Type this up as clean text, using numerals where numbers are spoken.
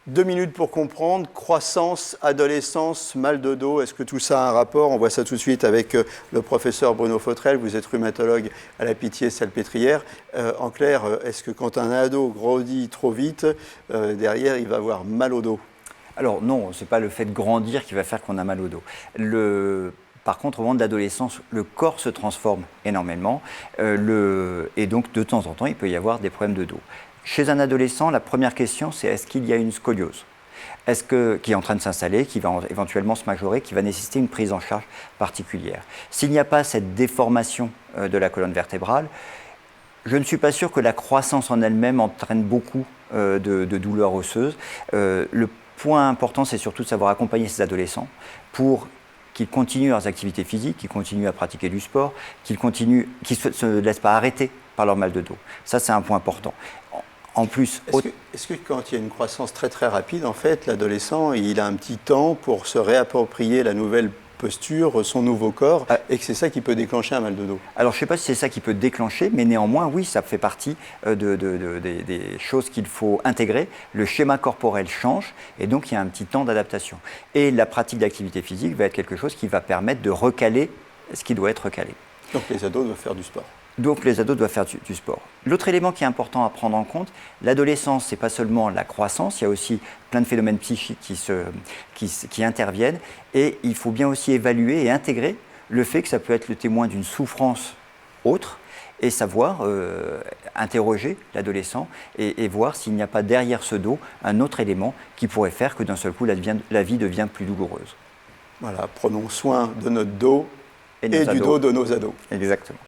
2 minutes pour comprendre, croissance, adolescence, mal de dos, est-ce que tout ça a un rapport? On voit ça tout de suite avec le professeur Bruno Fautrel, vous êtes rhumatologue à la Pitié-Salpêtrière. En clair, est-ce que quand un ado grandit trop vite, derrière il va avoir mal au dos? Alors non, ce n'est pas le fait de grandir qui va faire qu'on a mal au dos. Par contre, au moment de l'adolescence, le corps se transforme énormément et donc de temps en temps, il peut y avoir des problèmes de dos. Chez un adolescent, la première question, c'est est-ce qu'il y a une scoliose qui est en train de s'installer, qui va éventuellement se majorer, qui va nécessiter une prise en charge particulière. S'il n'y a pas cette déformation de la colonne vertébrale, je ne suis pas sûr que la croissance en elle-même entraîne beaucoup de douleurs osseuses. Le point important, c'est surtout de savoir accompagner ces adolescents pour qu'ils continuent leurs activités physiques, qu'ils continuent à pratiquer du sport, qu'ils ne se laissent pas arrêter par leur mal de dos. Ça, c'est un point important. En plus, est-ce que quand il y a une croissance très très rapide, en fait, l'adolescent, il a un petit temps pour se réapproprier la nouvelle posture, son nouveau corps, et que c'est ça qui peut déclencher un mal de dos? Alors, je ne sais pas si c'est ça qui peut déclencher, mais néanmoins, oui, ça fait partie des choses qu'il faut intégrer. Le schéma corporel change, et donc il y a un petit temps d'adaptation. Et la pratique d'activité physique va être quelque chose qui va permettre de recaler ce qui doit être recalé. Donc les ados doivent faire du sport. Donc les ados doivent faire du sport. L'autre élément qui est important à prendre en compte, l'adolescence, ce n'est pas seulement la croissance, il y a aussi plein de phénomènes psychiques qui interviennent, et il faut bien aussi évaluer et intégrer le fait que ça peut être le témoin d'une souffrance autre, et savoir interroger l'adolescent et voir s'il n'y a pas derrière ce dos un autre élément qui pourrait faire que d'un seul coup la vie devient plus douloureuse. Voilà, prenons soin de notre dos et du dos de nos ados. Exactement.